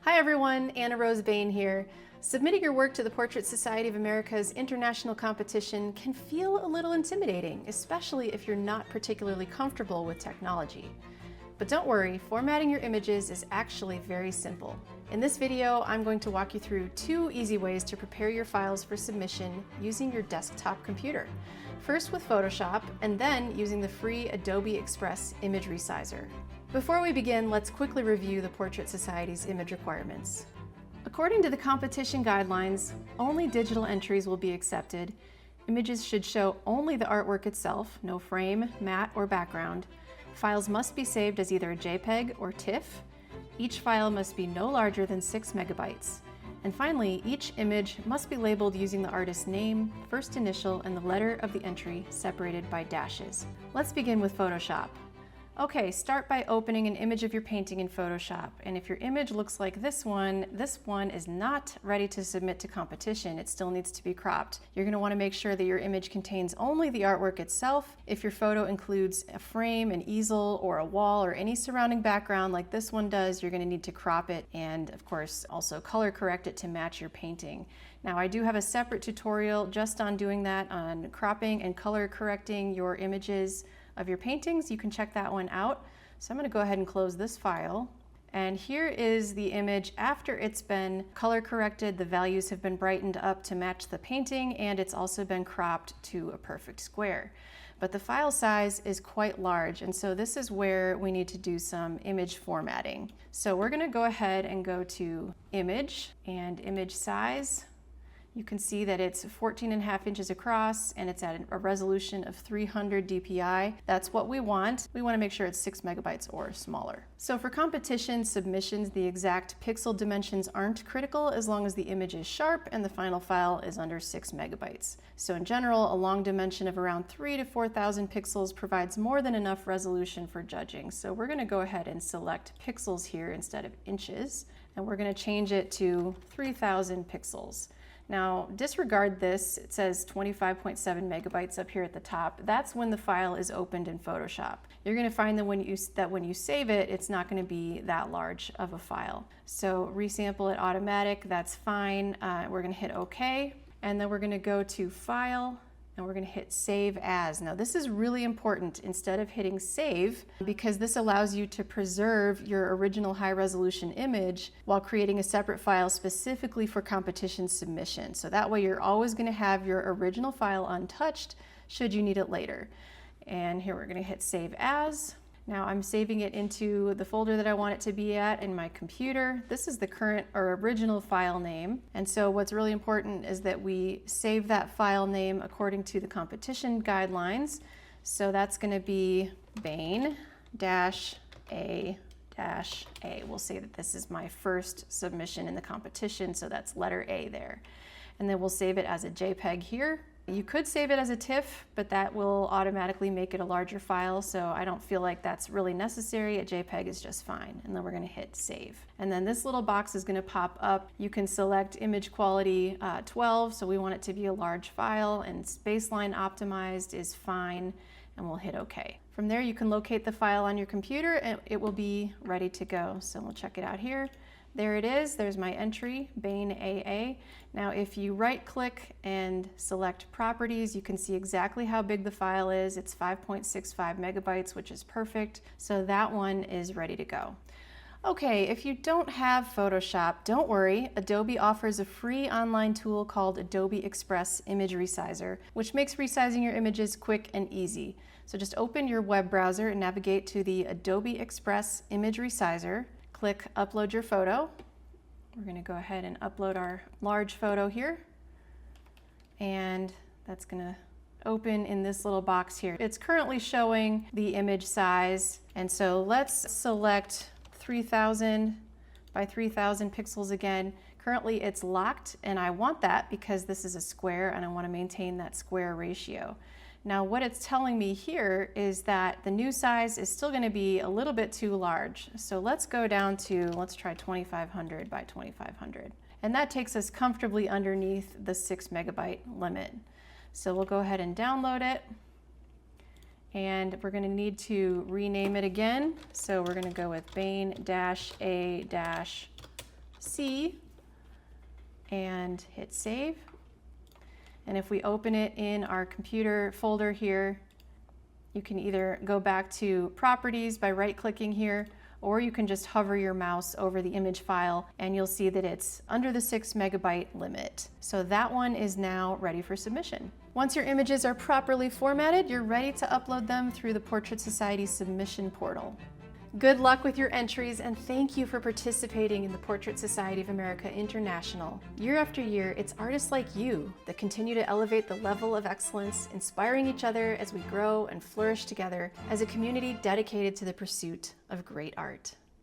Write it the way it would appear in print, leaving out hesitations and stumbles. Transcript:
Hi everyone, Rose Bain here. Submitting your work to the Portrait Society of America's international competition can feel a little intimidating, especially if you're not particularly comfortable with technology. But don't worry, formatting your images is actually very simple. In this video, I'm going to walk you through 2 easy ways to prepare your files for submission using your desktop computer. First with Photoshop, and then using the free Adobe Express image resizer. Before we begin, let's quickly review the Portrait Society's image requirements. According to the competition guidelines, only digital entries will be accepted. Images should show only the artwork itself, no frame, matte, or background. Files must be saved as either a JPEG or TIFF. Each file must be no larger than 6 megabytes. And finally, each image must be labeled using the artist's name, first initial, and the letter of the entry separated by dashes. Let's begin with Photoshop. Okay, start by opening an image of your painting in Photoshop, and if your image looks like this one is not ready to submit to competition. It still needs to be cropped. You're going to want to make sure that your image contains only the artwork itself. If your photo includes a frame, an easel, or a wall, or any surrounding background like this one does, you're going to need to crop it and, of course, also color correct it to match your painting. Now, I do have a separate tutorial just on doing that, on cropping and color correcting your images of your paintings. You can check that one out. So I'm going to go ahead and close this file. And here is the image after it's been color corrected. The values have been brightened up to match the painting, and it's also been cropped to a perfect square. But the file size is quite large, and so this is where we need to do some image formatting. So we're going to go ahead and go to Image and Image Size. You can see that it's 14.5 inches across and it's at a resolution of 300 dpi. That's what we want. We want to make sure it's 6 megabytes or smaller. So for competition submissions, the exact pixel dimensions aren't critical as long as the image is sharp and the final file is under 6 megabytes. So in general, a long dimension of around 3,000 to 4,000 pixels provides more than enough resolution for judging. So we're going to go ahead and select pixels here instead of inches, and we're going to change it to 3,000 pixels. Now, disregard this. It says 25.7 megabytes up here at the top. That's when the file is opened in Photoshop. You're going to find that when you save it, it's not going to be that large of a file. So resample it automatic, that's fine. We're going to hit OK, and then we're going to go to File, and we're going to hit Save As. Now this is really important instead of hitting Save, because this allows you to preserve your original high resolution image while creating a separate file specifically for competition submission. So that way you're always going to have your original file untouched should you need it later. And here we're going to hit Save As. Now I'm saving it into the folder that I want it to be at in my computer. This is the current or original file name. And so what's really important is that we save that file name according to the competition guidelines. So that's going to be Bain-A-A. We'll say that this is my first submission in the competition, so that's letter A there. And then we'll save it as a JPEG here. You could save it as a TIFF, but that will automatically make it a larger file, so I don't feel like that's really necessary. A JPEG is just fine. And then we're going to hit Save. And then this little box is going to pop up. You can select image quality 12, so we want it to be a large file, and baseline optimized is fine, and we'll hit OK. From there, you can locate the file on your computer, and it will be ready to go. So we'll check it out here. There it is. There's my entry, Bain-A-A. Now if you right-click and select Properties, you can see exactly how big the file is. It's 5.65 megabytes, which is perfect. So that one is ready to go. Okay, if you don't have Photoshop, don't worry. Adobe offers a free online tool called Adobe Express Image Resizer, which makes resizing your images quick and easy. So just open your web browser and navigate to the Adobe Express Image Resizer. Click Upload Your Photo. We're going to go ahead and upload our large photo here. And that's going to open in this little box here. It's currently showing the image size. And so let's select 3,000 by 3,000 pixels again. Currently it's locked, and I want that because this is a square and I want to maintain that square ratio. Now what it's telling me here is that the new size is still going to be a little bit too large. So let's go down to, let's try 2,500 by 2,500. And that takes us comfortably underneath the 6 megabyte limit. So we'll go ahead and download it. And we're going to need to rename it again. So we're going to go with Bain-A-A C and hit save. And if we open it in our computer folder here, you can either go back to properties by right-clicking here, or you can just hover your mouse over the image file and you'll see that it's under the 6 megabyte limit. So that one is now ready for submission. Once your images are properly formatted, you're ready to upload them through the Portrait Society submission portal. Good luck with your entries, and thank you for participating in the Portrait Society of America International. Year after year, it's artists like you that continue to elevate the level of excellence, inspiring each other as we grow and flourish together as a community dedicated to the pursuit of great art.